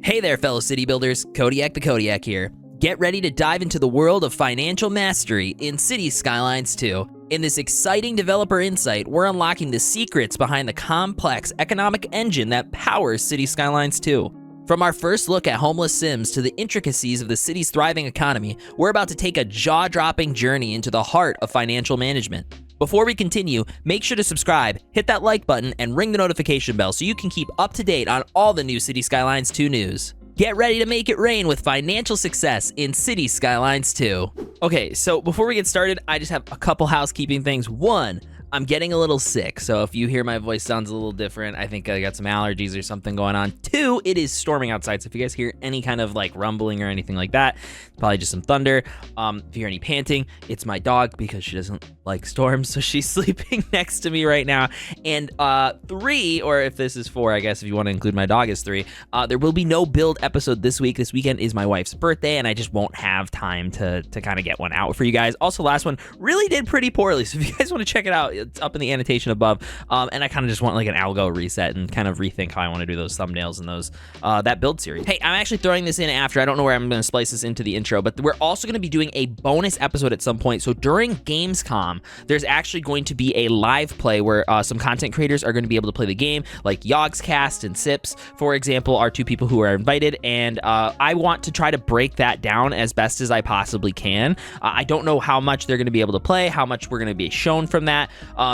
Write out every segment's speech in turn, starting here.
Hey there, fellow city builders. Kodiak the Kodiak here. Get ready to dive into the world of financial mastery in City Skylines 2. In this exciting developer insight, we're unlocking the secrets behind the complex economic engine that powers City Skylines 2. From our first look at homeless Sims to the intricacies of the city's thriving economy, we're about to take a jaw-dropping journey into the heart of financial management. Before we continue, make sure to subscribe, hit that like button, and ring the notification bell so you can keep up to date on all the new City Skylines 2 news. Get ready to make it rain with financial success in City Skylines 2. Okay, so before we get started, I just have a couple housekeeping things. One, I'm getting a little sick, so if you hear my voice sounds a little different, I think I got some allergies or something going on. Two, it is storming outside, so if you guys hear any kind of like rumbling or anything like that, it's probably just some thunder. If you hear any panting, it's my dog because she doesn't like storms, so she's sleeping next to me right now. And three, or if this is four, I guess if you want to include my dog as three, there will be no build episode this week. This weekend is my wife's birthday, and I just won't have time to kind of get one out for you guys. Also, last one really did pretty poorly, so if you guys want to check it out, it's up in the annotation above. And I kind of just want like an algo reset and kind of rethink how I want to do those thumbnails and those that build series. Hey, I'm actually throwing this in after. I don't know where I'm going to splice this into the intro, but we're also going to be doing a bonus episode at some point. So during Gamescom, there's actually going to be a live play where some content creators are going to be able to play the game, like Yogscast and Sips, for example, are two people who are invited, and I want to try to break that down as best as I possibly can. I don't know how much they're going to be able to play, how much we're going to be shown from that.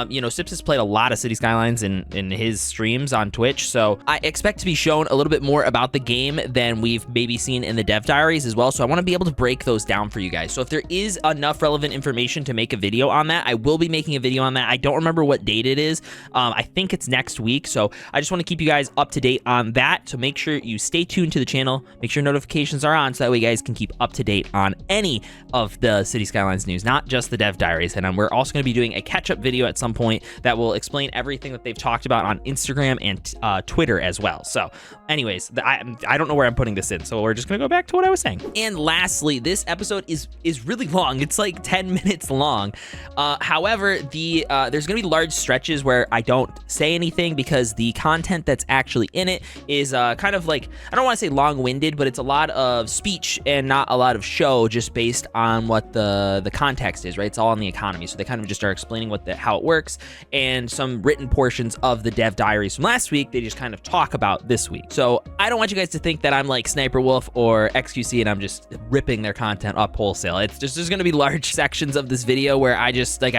You know, Sips has played a lot of City Skylines in his streams on Twitch, so I expect to be shown a little bit more about the game than we've maybe seen in the dev diaries as well, so I want to be able to break those down for you guys. So if there is enough relevant information to make a video on that, I will be making a video on that. I don't remember what date it is. I think it's next week, so I just want to keep you guys up to date on that, so make sure you stay tuned to the channel, make sure notifications are on, so that way you guys can keep up to date on any of the City Skylines news, not just the dev diaries. And we're also going to be doing a catch-up video at some point that will explain everything that they've talked about on Instagram and Twitter as well. So anyways, I don't know where I'm putting this in, so we're just gonna go back to what I was saying. And lastly, this episode is really long. It's like 10 minutes long. However, there's gonna be large stretches where I don't say anything because the content that's actually in it is kind of like, I don't want to say long-winded, but it's a lot of speech and not a lot of show, just based on what the context is, right? It's all on the economy, so they kind of just are explaining how it works, and some written portions of the dev diaries from last week they just kind of talk about this week. So I don't want you guys to think that I'm like Sniper Wolf or XQC and I'm just ripping their content up wholesale. It's just, there's gonna be large sections of this video where I'm not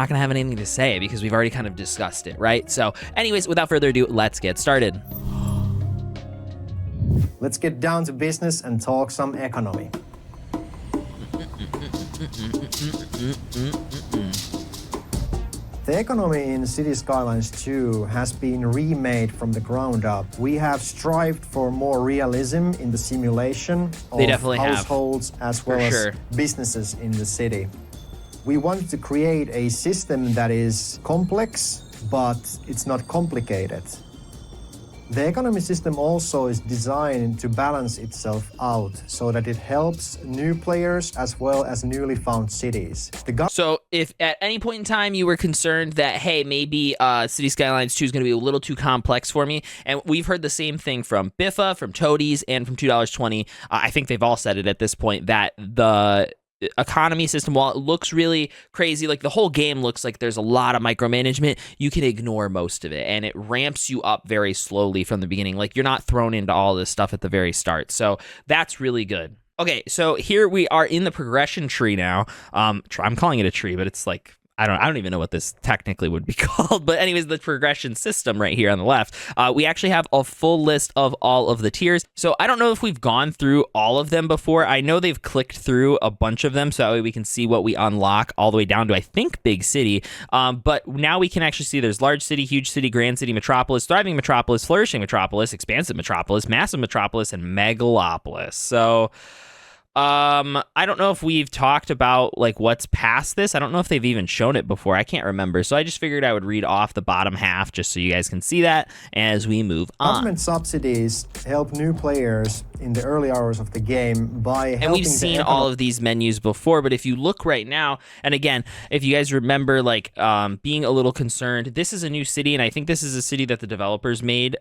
gonna have anything to say because we've already kind of discussed it, right? So anyways, without further ado, let's get started. Let's get down to business and talk some economy. The economy in City Skylines 2 has been remade from the ground up. We have strived for more realism in the simulation of households as well as businesses in the city. We wanted to create a system that is complex, but it's not complicated. The economy system also is designed to balance itself out so that it helps new players as well as newly found cities. So if at any point in time you were concerned that, hey, maybe City Skylines 2 is going to be a little too complex for me, and we've heard the same thing from Biffa, from Toadies, and from $2.20, I think they've all said it at this point, that the economy system, while it looks really crazy, like the whole game looks like there's a lot of micromanagement, you can ignore most of it, and it ramps you up very slowly from the beginning. Like, you're not thrown into all this stuff at the very start, so that's really good. Okay, so here we are in the progression tree now. I'm calling it a tree, but it's like, I don't even know what this technically would be called, but anyways, the progression system right here on the left, we actually have a full list of all of the tiers. So I don't know if we've gone through all of them before. I know they've clicked through a bunch of them, so that way we can see what we unlock all the way down to, I think, Big City. But now we can actually see there's Large City, Huge City, Grand City, Metropolis, Thriving Metropolis, Flourishing Metropolis, Expansive Metropolis, Massive Metropolis, and Megalopolis. So I don't know if we've talked about like what's past this. I don't know if they've even shown it before. I can't remember. So I just figured I would read off the bottom half just so you guys can see that as we move on. Government subsidies help new players in the early hours of the game by helping. And we've seen all of these menus before, but if you look right now, and again, if you guys remember like being a little concerned, this is a new city, and I think this is a city that the developers made.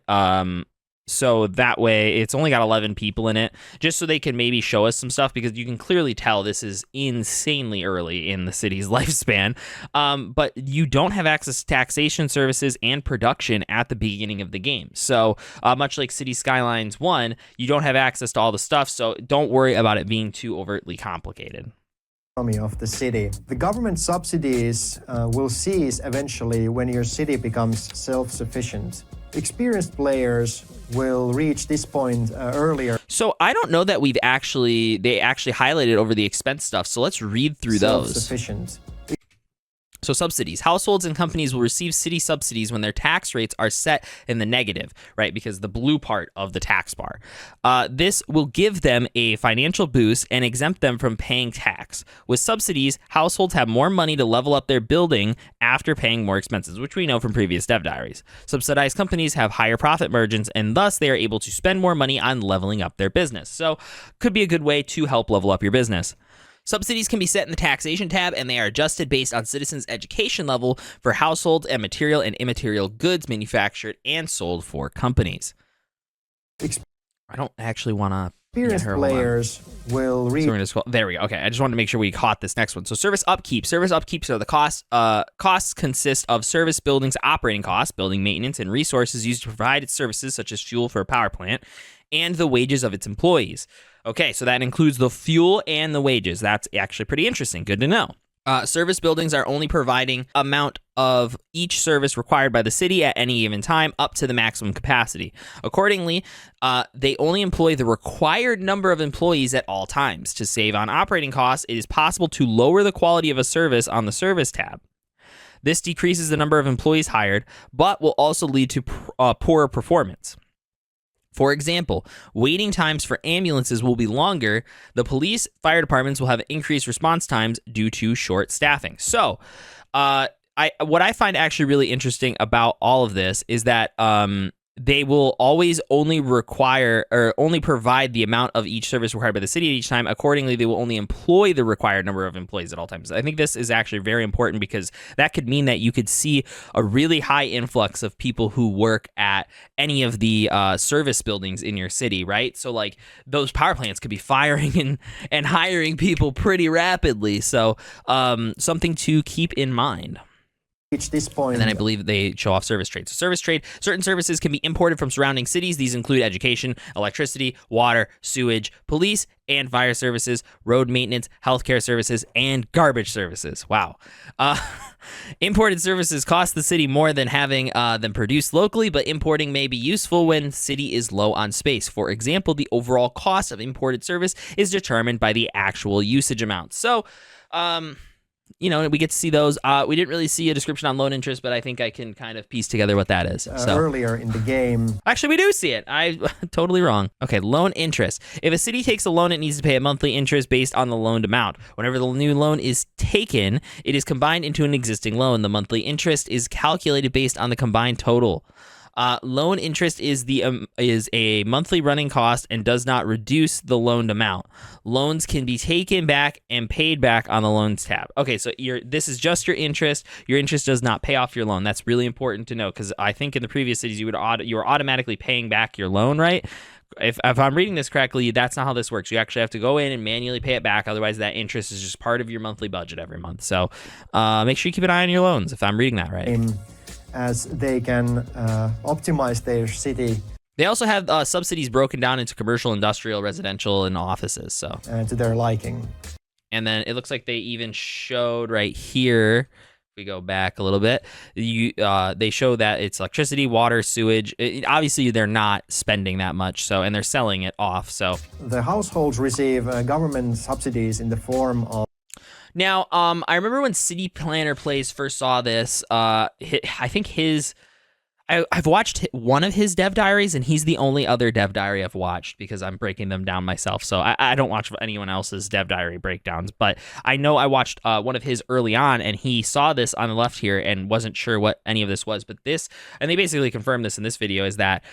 So that way, it's only got 11 people in it, just so they can maybe show us some stuff, because you can clearly tell this is insanely early in the city's lifespan. But you don't have access to taxation services and production at the beginning of the game. So much like City Skylines 1, you don't have access to all the stuff, so don't worry about it being too overtly complicated. Of the city. The government subsidies will cease eventually when your city becomes self-sufficient. Experienced players will reach this point earlier. So I don't know that they actually highlighted over the expense stuff. So let's read through those. Self-sufficient. So subsidies. Households and companies will receive city subsidies when their tax rates are set in the negative, right? Because the blue part of the tax bar. This will give them a financial boost and exempt them from paying tax. With subsidies, households have more money to level up their building after paying more expenses, which we know from previous dev diaries. Subsidized companies have higher profit margins, and thus they are able to spend more money on leveling up their business. So could be a good way to help level up your business. Subsidies can be set in the taxation tab, and they are adjusted based on citizens' education level for households and material and immaterial goods manufactured and sold for companies. I don't actually want to... Experienced players will read... There we go. Okay, I just wanted to make sure we caught this next one. So service upkeep. Service upkeep, so the costs consist of service buildings' operating costs, building maintenance, and resources used to provide its services, such as fuel for a power plant, and the wages of its employees. Okay, so that includes the fuel and the wages. That's actually pretty interesting. Good to know. Service buildings are only providing amount of each service required by the city at any given time up to the maximum capacity. Accordingly, they only employ the required number of employees at all times. To save on operating costs, it is possible to lower the quality of a service on the service tab. This decreases the number of employees hired, but will also lead to poorer performance. For example, waiting times for ambulances will be longer. The police, fire departments will have increased response times due to short staffing. So, what I find actually really interesting about all of this is that they will always only require or only provide the amount of each service required by the city at each time. Accordingly, they will only employ the required number of employees at all times. I think this is actually very important, because that could mean that you could see a really high influx of people who work at any of the service buildings in your city, right? So like those power plants could be firing and hiring people pretty rapidly. So something to keep in mind. This point. And then I believe they show off service trade. So service trade, certain services can be imported from surrounding cities. These include education, electricity, water, sewage, police and fire services, road maintenance, healthcare services, and garbage services. Wow. Imported services cost the city more than having them produced locally, but importing may be useful when city is low on space. For example, the overall cost of imported service is determined by the actual usage amount. So, you know, we get to see those. We didn't really see a description on loan interest, but I think I can kind of piece together what that is. Earlier in the game. Actually, we do see it. I totally wrong. Okay, loan interest. If a city takes a loan, it needs to pay a monthly interest based on the loaned amount. Whenever the new loan is taken, it is combined into an existing loan. The monthly interest is calculated based on the combined total. Loan interest is a monthly running cost and does not reduce the loaned amount. Loans can be taken back and paid back on the loans tab. Okay, so this is just your interest. Your interest does not pay off your loan. That's really important to know, because I think in the previous cities you were automatically paying back your loan, right? If I'm reading this correctly, that's not how this works. You actually have to go in and manually pay it back. Otherwise, that interest is just part of your monthly budget every month. So make sure you keep an eye on your loans, if I'm reading that right. As they can optimize their city. They also have subsidies broken down into commercial, industrial, residential, and offices. So to their liking. And then it looks like they even showed right here. If we go back a little bit, they show that it's electricity, water, sewage. Obviously, they're not spending that much, and they're selling it off. So the households receive government subsidies in the form of. Now, I remember when City Planner Plays first saw this, I think I've watched one of his dev diaries, and he's the only other dev diary I've watched, because I'm breaking them down myself. So I don't watch anyone else's dev diary breakdowns, but I know I watched one of his early on, and he saw this on the left here and wasn't sure what any of this was. But this, and they basically confirmed this in this video, is that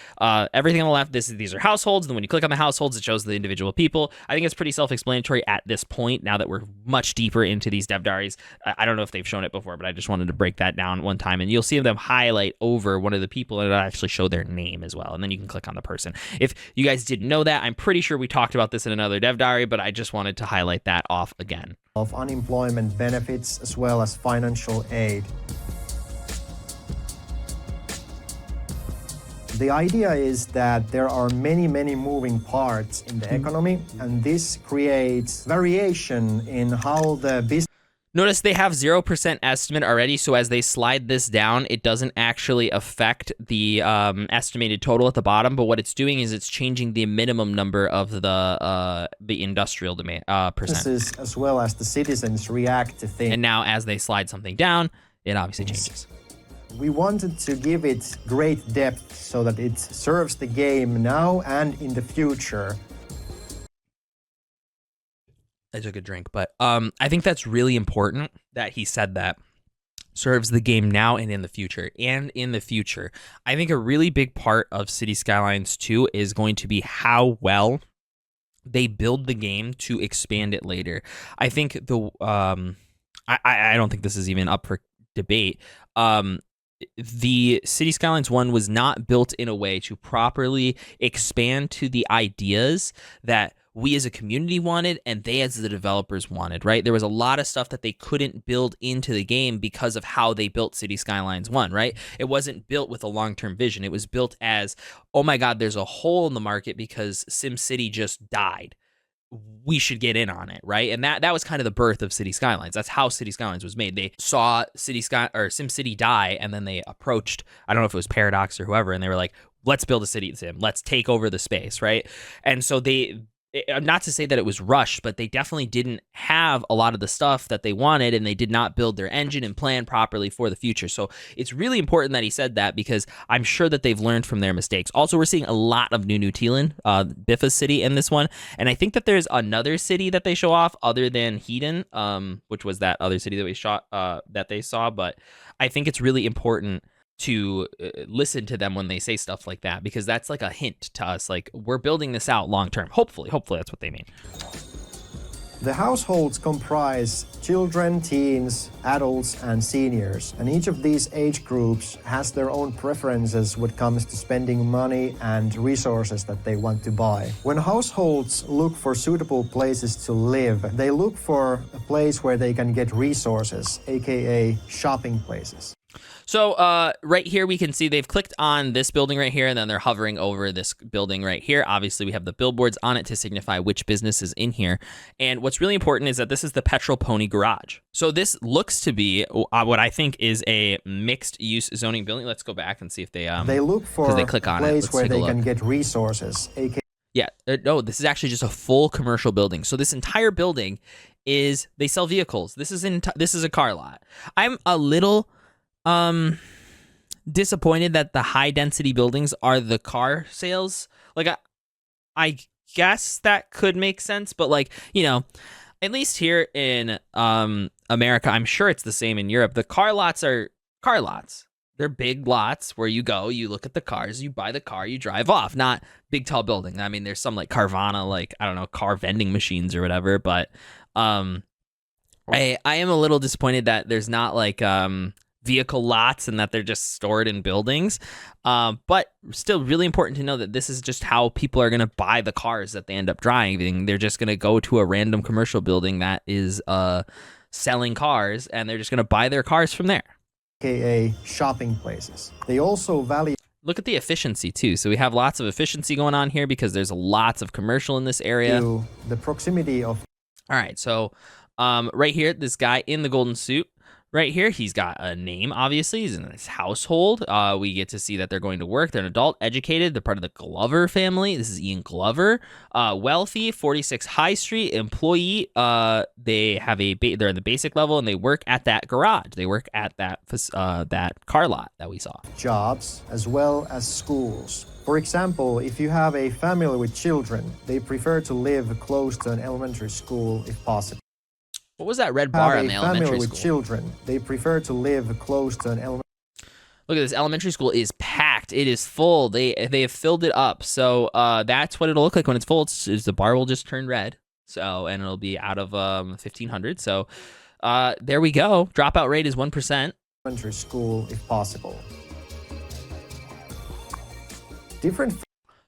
everything on the left, these are households, and then when you click on the households, it shows the individual people. I think it's pretty self-explanatory at this point, now that we're much deeper into these dev diaries. I don't know if they've shown it before, but I just wanted to break that down one time, and you'll see them highlight over one of the people, and it'll actually show their name as well. And then you can click on the person. If you guys didn't know that, I'm pretty sure we talked about this in another Dev Diary, but I just wanted to highlight that off again. Of unemployment benefits as well as financial aid. The idea is that there are many moving parts in the economy, and this creates variation in how the business. Notice they have 0% estimate already, so as they slide this down, it doesn't actually affect the estimated total at the bottom, but what it's doing is it's changing the minimum number of the industrial demand percent. As well as the citizens react to things. And now as they slide something down, it obviously changes. We wanted to give it great depth so that it serves the game now and in the future. I took a drink, but I think that's really important that he said that. Serves the game now and in the future. And in the future, I think a really big part of City Skylines 2 is going to be how well they build the game to expand it later. I think I don't think this is even up for debate. The City Skylines 1 was not built in a way to properly expand to the ideas that we as a community wanted and they as the developers wanted, right? There was a lot of stuff that they couldn't build into the game because of how they built City Skylines 1, right? It wasn't built with a long-term vision. It was built as, oh my God, there's a hole in the market because SimCity just died. We should get in on it, right? And that was kind of the birth of City Skylines. That's how City Skylines was made. They saw SimCity die, and then they approached, I don't know if it was Paradox or whoever, and they were like, let's build a city sim. Let's take over the space, right? And so not to say that it was rushed, but they definitely didn't have a lot of the stuff that they wanted, and they did not build their engine and plan properly for the future. So it's really important that he said that, because I'm sure that they've learned from their mistakes. Also, we're seeing a lot of New Teelan, Biffa's city in this one, and I think that there's another city that they show off other than Hedon, which was that other city that we shot that they saw. But I think it's really important to listen to them when they say stuff like that, because that's like a hint to us, like, we're building this out long term. Hopefully that's what they mean. The households comprise children, teens, adults, and seniors, and each of these age groups has their own preferences when it comes to spending money and resources that they want to buy. When households look for suitable places to live, they look for a place where they can get resources, aka shopping places. So right here, we can see they've clicked on this building right here, and then they're hovering over this building right here. Obviously, we have the billboards on it to signify which business is in here. And what's really important is that this is the Petrol Pony Garage. So this looks to be what I think is a mixed-use zoning building. Let's go back and see if they look for they click on a place it. where they can get resources, aka. Yeah, no, this is actually just a full commercial building. So this entire building is, they sell vehicles. This is a car lot. I'm a little disappointed that the high density buildings are the car sales. Like, I guess that could make sense, but like, you know, at least here in America, I'm sure it's the same in Europe. The car lots are car lots. They're big lots where you go, you look at the cars, you buy the car, you drive off. Not big tall building. I mean, there's some like Carvana, like, I don't know, car vending machines or whatever, but I am a little disappointed that there's not like vehicle lots and that they're just stored in buildings, but still really important to know that this is just how people are going to buy the cars that they end up driving. They're just going to go to a random commercial building that is selling cars, and they're just going to buy their cars from there. AKA shopping places. They also value. Look at the efficiency too. So we have lots of efficiency going on here because there's lots of commercial in this area. The proximity of. All right, so right here, this guy in the golden suit. Right here, he's got a name, obviously. He's in his household. We get to see that they're going to work. They're an adult, educated. They're part of the Glover family. This is Ian Glover. Wealthy, 46 High Street, employee. They have they're in the basic level, and they work at that garage. They work at that car lot that we saw. Jobs, as well as schools. For example, if you have a family with children, they prefer to live close to an elementary school if possible. What was that red bar on the elementary school? With children, they prefer to live close to an elementary. Look at this, elementary school is packed. It is full. They have filled it up. So that's what it'll look like when it's full. The bar will just turn red. So, and it'll be out of 1,500. So there we go. Dropout rate is 1%. Elementary school if possible. different.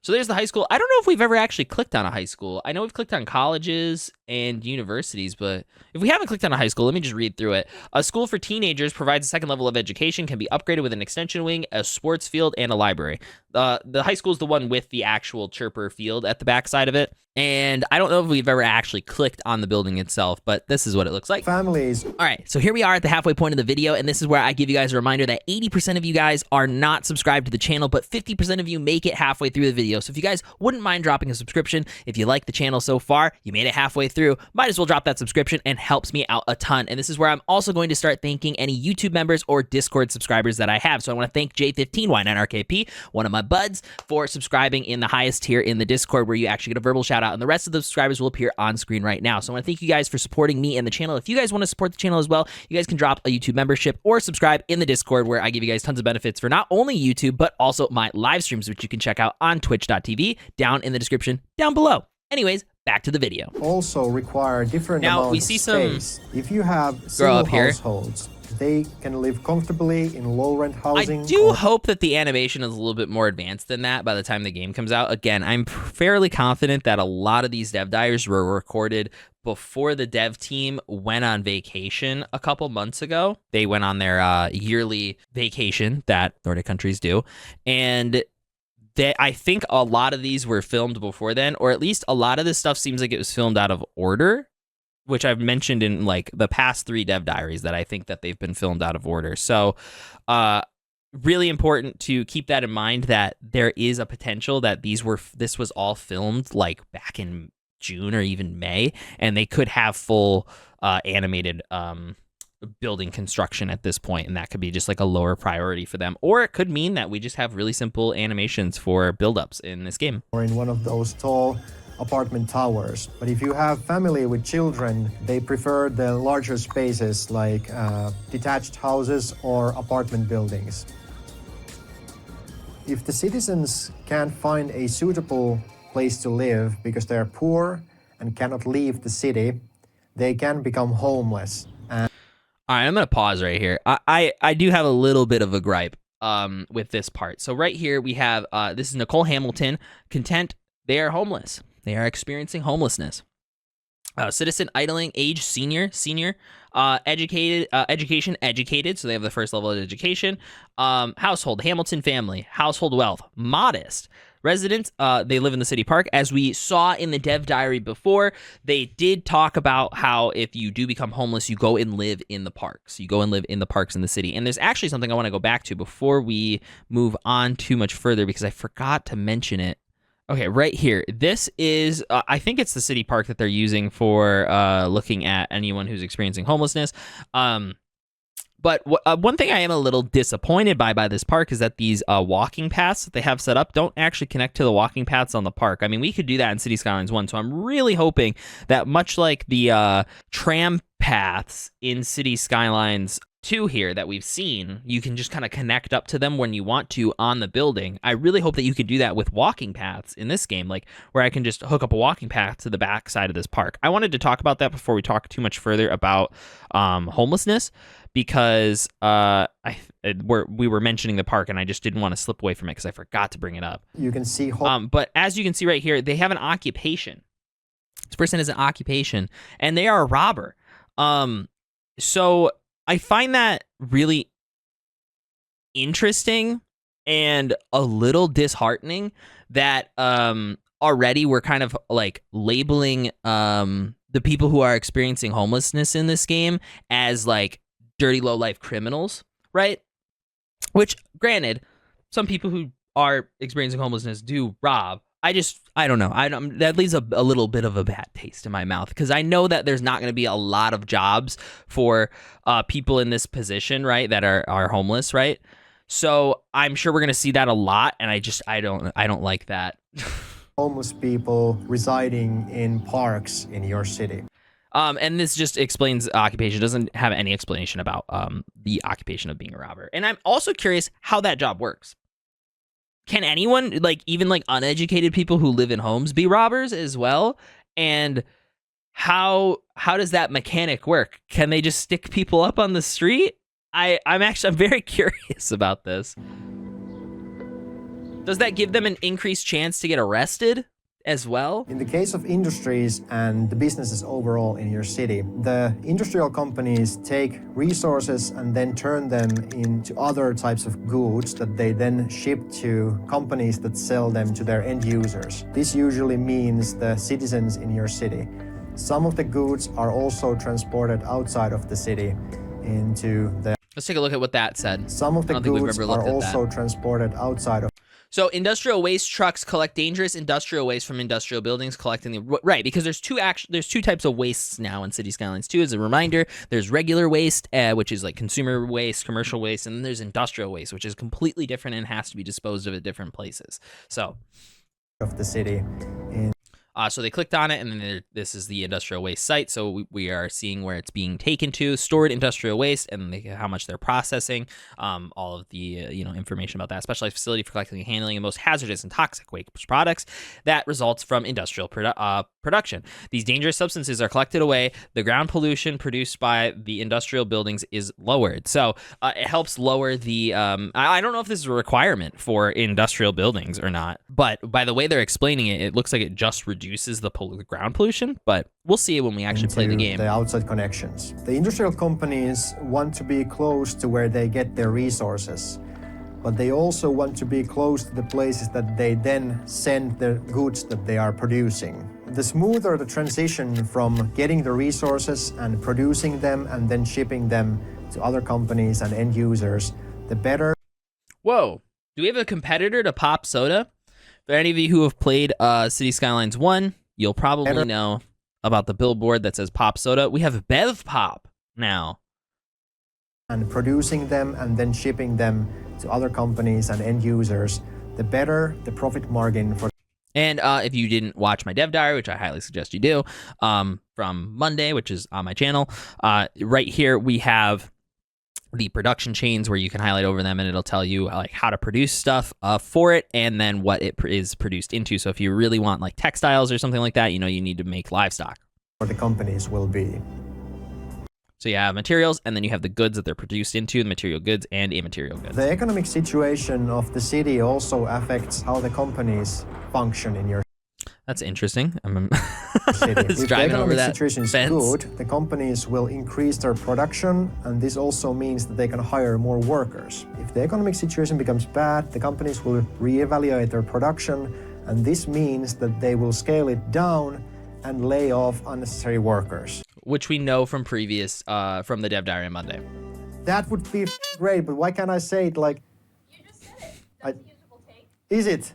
So there's the high school. I don't know if we've ever actually clicked on a high school. I know we've clicked on colleges and universities, but if we haven't clicked on a high school, let me just read through it. A school for teenagers provides a second level of education, can be upgraded with an extension wing, a sports field, and a library. The high school is the one with the actual chirper field at the backside of it. And I don't know if we've ever actually clicked on the building itself, but this is what it looks like. Families. All right, so here we are at the halfway point of the video, and this is where I give you guys a reminder that 80% of you guys are not subscribed to the channel, but 50% of you make it halfway through the video. So if you guys wouldn't mind dropping a subscription, if you like the channel so far, you made it halfway through, might as well drop that subscription and helps me out a ton. And this is where I'm also going to start thanking any YouTube members or Discord subscribers that I have. So I want to thank J15Y9RKP, one of my buds, for subscribing in the highest tier in the Discord, where you actually get a verbal shout out, and the rest of the subscribers will appear on screen right now. So I want to thank you guys for supporting me and the channel. If you guys want to support the channel as well, you guys can drop a YouTube membership or subscribe in the Discord, where I give you guys tons of benefits for not only YouTube, but also my live streams, which you can check out on twitch.tv down in the description down below. Anyways, back to the video. Also require different now, amounts we see of space. If you have single households, they can live comfortably in low-rent housing. I do hope that the animation is a little bit more advanced than that by the time the game comes out. Again, I'm fairly confident that a lot of these dev diaries were recorded before the dev team went on vacation a couple months ago. They went on their yearly vacation that Nordic countries do, and I think a lot of these were filmed before then, or at least a lot of this stuff seems like it was filmed out of order, which I've mentioned in like the past 3 dev diaries, that I think that they've been filmed out of order. So really important to keep that in mind, that there is a potential that this was all filmed like back in June or even May, and they could have full animated building construction at this point, and that could be just like a lower priority for them, or it could mean that we just have really simple animations for buildups in this game. Or in one of those tall apartment towers. But if you have family with children, they prefer the larger spaces like detached houses or apartment buildings. If the citizens can't find a suitable place to live because they're poor and cannot leave the city, they can become homeless. All right, I'm going to pause right here. I do have a little bit of a gripe with this part. So right here we have, this is Nicole Hamilton, content, they are homeless. They are experiencing homelessness. Citizen idling, age senior, educated, education, educated, so they have the first level of education. Household, Hamilton family, household wealth, modest. Residents, they live in the city park. As we saw in the dev diary before, they did talk about how if you do become homeless, you go and live in the parks. You go and live in the parks in the city. And there's actually something I want to go back to before we move on too much further, because I forgot to mention it. Okay, right here. This is, I think it's the city park that they're using for looking at anyone who's experiencing homelessness. But one thing I am a little disappointed by this park is that these walking paths that they have set up don't actually connect to the walking paths on the park. I mean, we could do that in City Skylines 1, so I'm really hoping that much like the tram paths in City Skylines 2 here that we've seen, you can just kind of connect up to them when you want to on the building. I really hope that you could do that with walking paths in this game, like where I can just hook up a walking path to the back side of this park. I wanted to talk about that before we talk too much further about homelessness, because we were mentioning the park and I just didn't want to slip away from it because I forgot to bring it up. You can see but as you can see right here, they have an occupation. This person has an occupation and they are a robber. So I find that really interesting and a little disheartening that already we're kind of like labeling the people who are experiencing homelessness in this game as like dirty low life criminals, right? Which, granted, some people who are experiencing homelessness do rob. I don't know. That leaves a little bit of a bad taste in my mouth, because I know that there's not going to be a lot of jobs for people in this position, right, that are homeless, right? So I'm sure we're going to see that a lot, and I don't like that. Homeless people residing in parks in your city. And this just explains occupation. It doesn't have any explanation about the occupation of being a robber. And I'm also curious how that job works. Can anyone, like even like uneducated people who live in homes, be robbers as well? And how does that mechanic work? Can they just stick people up on the street? I'm very curious about this. Does that give them an increased chance to get arrested as well? In the case of industries and the businesses overall in your city, the industrial companies take resources and then turn them into other types of goods that they then ship to companies that sell them to their end users. This usually means the citizens in your city. Some of the goods are also transported outside of the city into the... Let's take a look at what that said. Some of the goods are also transported outside of... So industrial waste trucks collect dangerous industrial waste from industrial buildings, collecting the right, because there's two types of wastes now in City Skylines 2. As a reminder, there's regular waste, which is like consumer waste, commercial waste, and then there's industrial waste, which is completely different and has to be disposed of at different places. So of the city. So they clicked on it, and then this is the industrial waste site. So we are seeing where it's being taken to, stored industrial waste, and how much they're processing. All of the information about that. Specialized facility for collecting and handling the most hazardous and toxic waste products that results from industrial production. These dangerous substances are collected away. The ground pollution produced by the industrial buildings is lowered. So it helps lower the. I don't know if this is a requirement for industrial buildings or not, but by the way they're explaining it, it looks like it just reduces the ground pollution, but we'll see it when we actually play the game. The outside connections. The industrial companies want to be close to where they get their resources, but they also want to be close to the places that they then send the goods that they are producing. The smoother the transition from getting the resources and producing them and then shipping them to other companies and end users, the better. Whoa, do we have a competitor to PopSoda? For any of you who have played City Skylines 1, you'll probably know about the billboard that says PopSoda. We have Bev Pop now. And producing them and then shipping them to other companies and end users, the better the profit margin for. And if you didn't watch my dev diary, which I highly suggest you do, from Monday, which is on my channel, right here we have the production chains where you can highlight over them and it'll tell you like how to produce stuff for it and then what it is produced into. So if you really want like textiles or something like that, you need to make livestock. Or the companies will be. So you have materials and then you have the goods that they're produced into, the material goods and immaterial goods. The economic situation of the city also affects how the companies function in your That's interesting. I'm city. If the economic situation is fence. good, the companies will increase their production, and this also means that they can hire more workers. If the economic situation becomes bad, the companies will reevaluate their production, and this means that they will scale it down and lay off unnecessary workers. Which we know from previous, from the dev diary on Monday. That would be great, but why can't I say it like... You just said it. That's a usable take. Is it?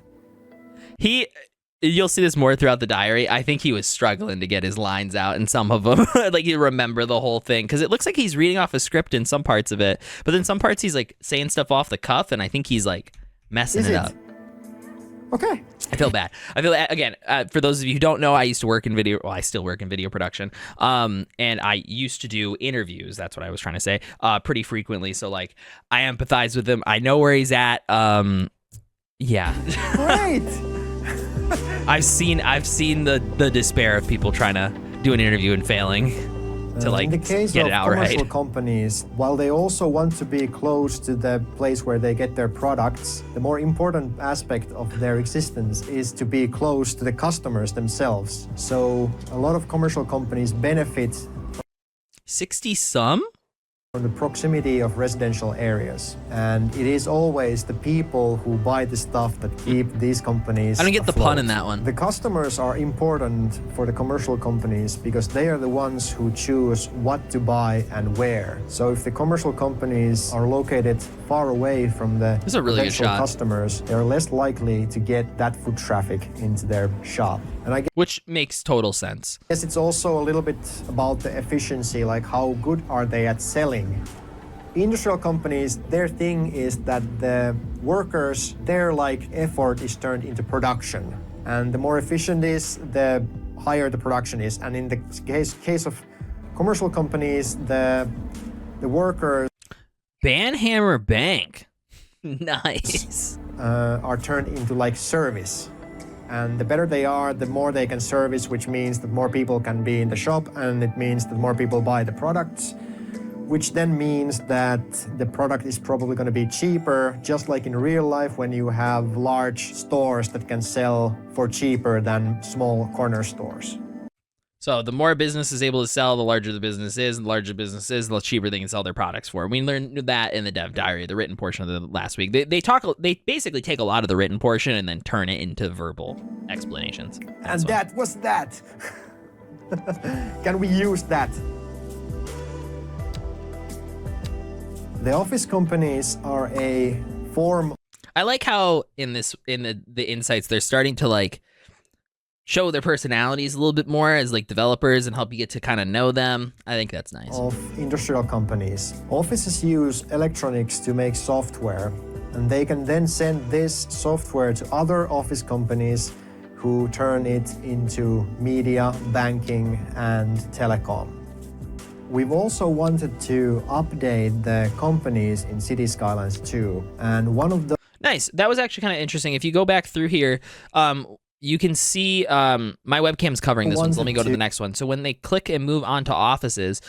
You'll see this more throughout the diary. I think he was struggling to get his lines out in some of them. Like you remember the whole thing. Because it looks like he's reading off a script in some parts of it. But then some parts he's like saying stuff off the cuff. And I think he's like messing it up. Okay. I feel bad. Again, for those of you who don't know, I used to work in video. Well, I still work in video production. And I used to do interviews. That's what I was trying to say. Pretty frequently. So like I empathize with him. I know where he's at. Yeah. Great. I've seen the despair of people trying to do an interview and failing to like in the case get of it out right. commercial companies, while they also want to be close to the place where they get their products, the more important aspect of their existence is to be close to the customers themselves. So a lot of commercial companies benefit 60 some? From the proximity of residential areas. And it is always the people who buy the stuff that keep these companies I don't get afloat. the pun in that one. The customers are important for the commercial companies because they are the ones who choose what to buy and where. So if the commercial companies are located far away from the this is a really good shot. Customers, they're less likely to get that foot traffic into their shop. And which makes total sense. Yes, it's also a little bit about the efficiency, like how good are they at selling. Industrial companies, their thing is that the workers, their effort is turned into production. And the more efficient it is, the higher the production is. And in the case of commercial companies, the workers Banhammer Bank. Nice. Are turned into service. And the better they are, the more they can service, which means that more people can be in the shop, and it means that more people buy the products, which then means that the product is probably going to be cheaper, just like in real life when you have large stores that can sell for cheaper than small corner stores. So the more a business is able to sell, the larger the business is, and the larger the business is, the cheaper they can sell their products for. We learned that in the dev diary, the written portion of the last week. They basically take a lot of the written portion and then turn it into verbal explanations. And that was that. Can we use that? The office companies are a form. I like how in the insights they're starting to like show their personalities a little bit more as like developers and help you get to kind of know them. I think that's nice. Of industrial companies. Offices use electronics to make software, and they can then send this software to other office companies who turn it into media, banking, and telecom. We've also wanted to update the companies in City Skylines II, and one of the... Nice. That was actually kind of interesting. If you go back through here, you can see my webcam's covering this one, so let me go to the next one. So when they click and move on to offices,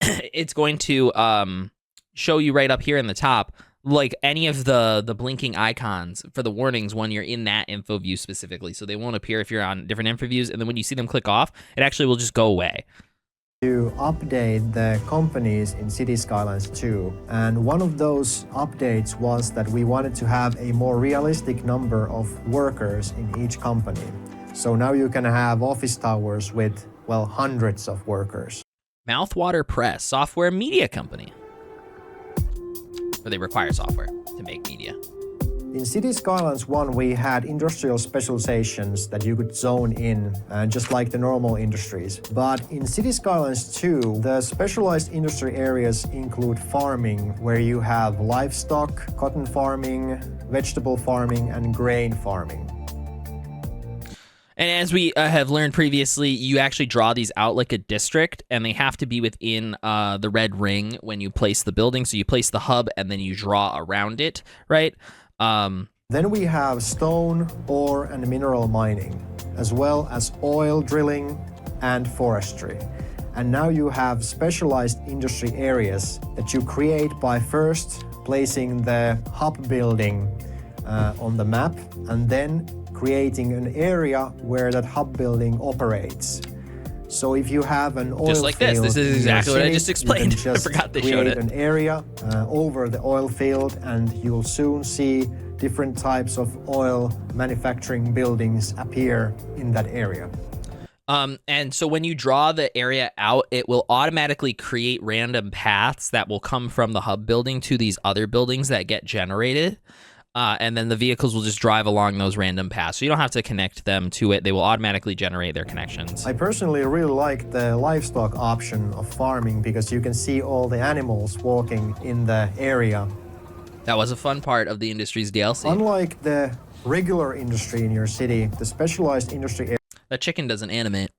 it's going to show you right up here in the top, like any of the blinking icons for the warnings when you're in that info view specifically. So they won't appear if you're on different info views, and then when you see them click off, it actually will just go away. To update the companies in City Skylines 2, and one of those updates was that we wanted to have a more realistic number of workers in each company. So now you can have office towers with, well, hundreds of workers. Mouthwater Press, software media company. Or they require software to make media. In City Skylines 1, we had industrial specializations that you could zone in, just like the normal industries. But in City Skylines 2, the specialized industry areas include farming, where you have livestock, cotton farming, vegetable farming, and grain farming. And as we have learned previously, you actually draw these out like a district, and they have to be within the red ring when you place the building. So you place the hub, and then you draw around it, right? Then we have stone, ore, and mineral mining, as well as oil drilling and forestry. And now you have specialized industry areas that you create by first placing the hub building on the map, and then creating an area where that hub building operates. So if you have an oil just like field, this is exactly what I just explained. I forgot they showed it. Create an area over the oil field, and you'll soon see different types of oil manufacturing buildings appear in that area. And so when you draw the area out, it will automatically create random paths that will come from the hub building to these other buildings that get generated. And then the vehicles will just drive along those random paths. So you don't have to connect them to it. They will automatically generate their connections. I personally really like the livestock option of farming because you can see all the animals walking in the area. That was a fun part of the industry's DLC. Unlike the regular industry in your city, the specialized industry area... That chicken doesn't animate.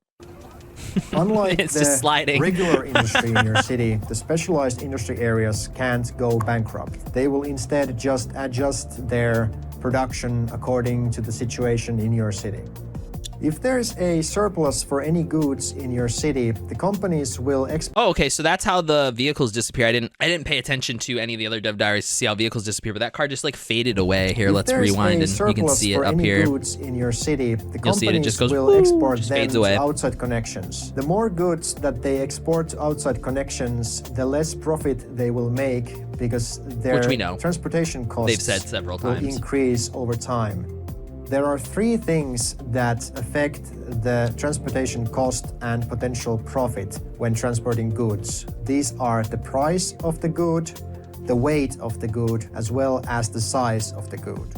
Unlike it's the just sliding. regular industry in your city, the specialized industry areas can't go bankrupt. They will instead just adjust their production according to the situation in your city. If there's a surplus for any goods in your city, the companies will Oh, okay, so that's how the vehicles disappear. I didn't pay attention to any of the other dev diaries to see how vehicles disappear, but that car just like faded away. Here, let's rewind and you can see it up here. Goods in your city, the You'll see it just goes, will export just them fades away. to outside connections. The more goods that they export to outside connections, the less profit they will make because their Which we know. transportation costs They've said several will times. increase over time. There are three things that affect the transportation cost and potential profit when transporting goods. These are the price of the good, the weight of the good, as well as the size of the good.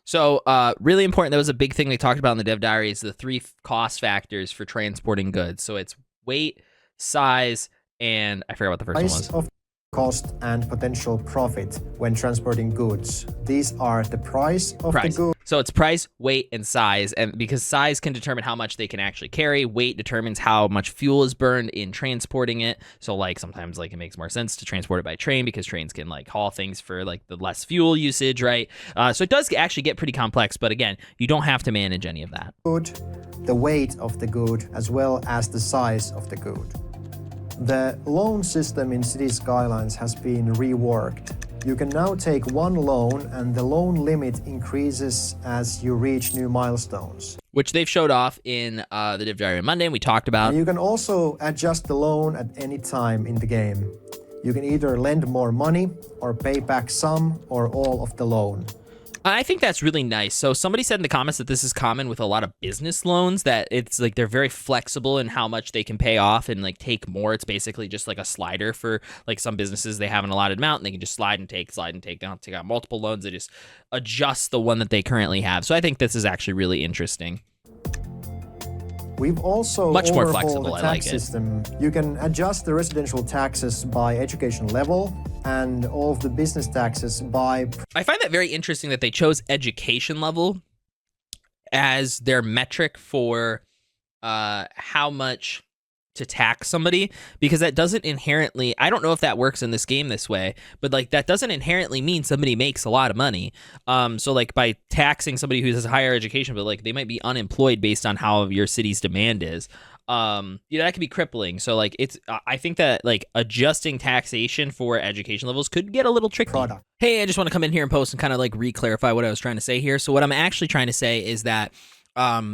So really important, that was a big thing they talked about in the dev diary, is the three cost factors for transporting goods. So it's weight, size, and I forgot what the first one was. Of cost and potential profit when transporting goods. These are the price of the good. So it's price, weight, and size, and because size can determine how much they can actually carry, weight determines how much fuel is burned in transporting it. So like sometimes like it makes more sense to transport it by train because trains can like haul things for like the less fuel usage, right? So it does actually get pretty complex, but again, you don't have to manage any of that. Good, the weight of the good, as well as the size of the good. The loan system in City Skylines has been reworked. You can now take one loan and the loan limit increases as you reach new milestones. Which they've showed off in the Div Diary on Monday and we talked about. And you can also adjust the loan at any time in the game. You can either lend more money or pay back some or all of the loan. I think that's really nice. So somebody said in the comments that this is common with a lot of business loans, that it's like they're very flexible in how much they can pay off and like take more. It's basically just like a slider for like some businesses. They have an allotted amount and they can just slide and take. They don't take out multiple loans. They just adjust the one that they currently have. So I think this is actually really interesting. We've also much more overhauled flexible. the tax system. You can adjust the residential taxes by education level and all of the business taxes by... I find that very interesting that they chose education level as their metric for how much to tax somebody, because that doesn't inherently, I don't know if that works in this game this way, but like that doesn't inherently mean somebody makes a lot of money. So like by taxing somebody who has higher education, but like they might be unemployed based on how your city's demand is. That could be crippling. So like I think that like adjusting taxation for education levels could get a little tricky. Hey, I just want to come in here and post and kind of like re-clarify what I was trying to say here. So what I'm actually trying to say is that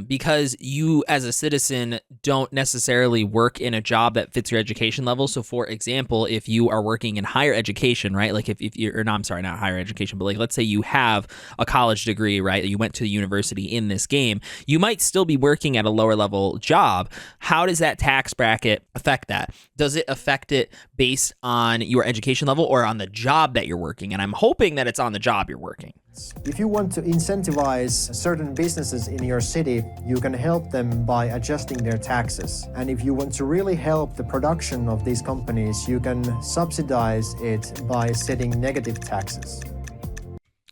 because you as a citizen don't necessarily work in a job that fits your education level. So for example, if you are working in higher education, right? Like if you're, or no, I'm sorry, not higher education, but like, let's say you have a college degree, right? You went to the university in this game, you might still be working at a lower level job. How does that tax bracket affect that? Does it affect it based on your education level or on the job that you're working? And I'm hoping that it's on the job you're working. If you want to incentivize certain businesses in your city, you can help them by adjusting their taxes. And if you want to really help the production of these companies, you can subsidize it by setting negative taxes.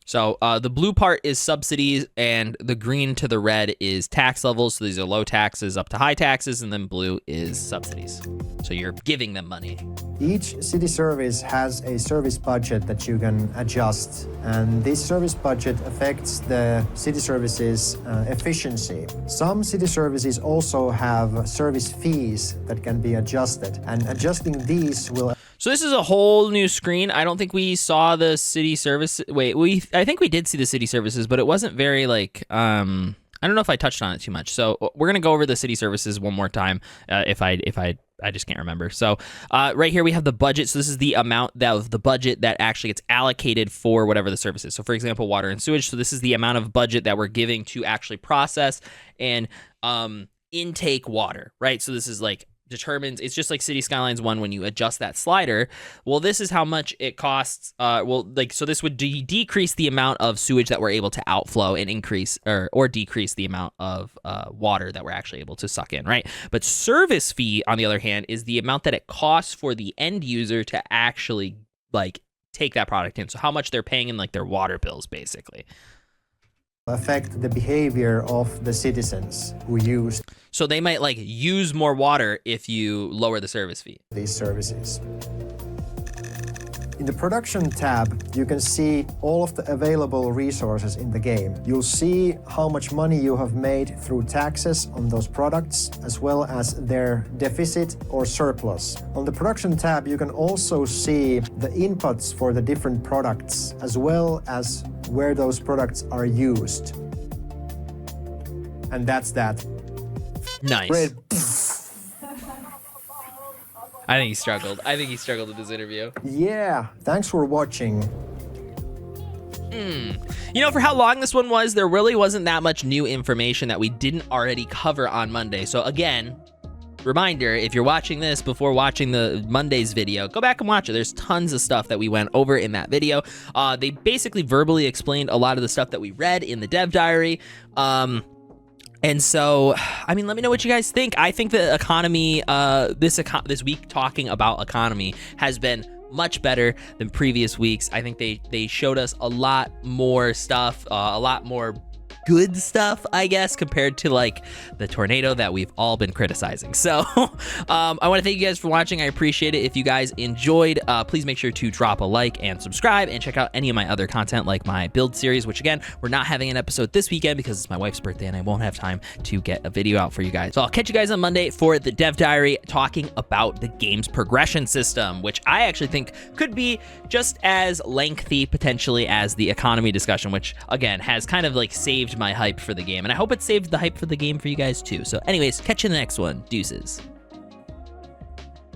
So the blue part is subsidies and the green to the red is tax levels. So these are low taxes up to high taxes, and then blue is subsidies. So you're giving them money. Each city service has a service budget that you can adjust, and this service budget affects the city services efficiency. Some city services also have service fees that can be adjusted, and adjusting these will... So this is a whole new screen. I don't think we saw the city service. I think we did see the city services, but it wasn't very like, I don't know if I touched on it too much. So we're going to go over the city services one more time. If I just can't remember. So right here we have the budget. So this is the amount of the budget that actually gets allocated for whatever the service is. So for example, water and sewage. So this is the amount of budget that we're giving to actually process and intake water, right? So this is like determines, it's just like City Skylines 1 when you adjust that slider. Well, this is how much it costs. So this would decrease the amount of sewage that we're able to outflow and increase or decrease the amount of water that we're actually able to suck in, right? But service fee, on the other hand, is the amount that it costs for the end user to actually like take that product in. So how much they're paying in like their water bills, basically. Affect the behavior of the citizens who use. So they might like use more water if you lower the service fee. These services. In the production tab, you can see all of the available resources in the game. You'll see how much money you have made through taxes on those products, as well as their deficit or surplus. On the production tab, you can also see the inputs for the different products, as well as where those products are used. And that's that. Nice. Red. I think he struggled. With this interview. Yeah, thanks for watching. You know, for how long this one was, there really wasn't that much new information that we didn't already cover on Monday. So again, reminder, if you're watching this before watching the Monday's video, go back and watch it. There's tons of stuff that we went over in that video. They basically verbally explained a lot of the stuff that we read in the dev diary. And so, I mean, let me know what you guys think. I think the economy, this week talking about economy has been much better than previous weeks. I think they showed us a lot more stuff, a lot more good stuff, I guess, compared to like the tornado that we've all been criticizing. So I want to thank you guys for watching. I appreciate it. If you guys enjoyed, please make sure to drop a like and subscribe, and check out any of my other content like my build series, which again, we're not having an episode this weekend because it's my wife's birthday and I won't have time to get a video out for you guys. So I'll catch you guys on Monday for the Dev Diary, talking about the game's progression system, which I actually think could be just as lengthy potentially as the economy discussion, which again has kind of like saved my hype for the game, and I hope it saved the hype for the game for you guys too. So anyways, catch you in the next one. Deuces.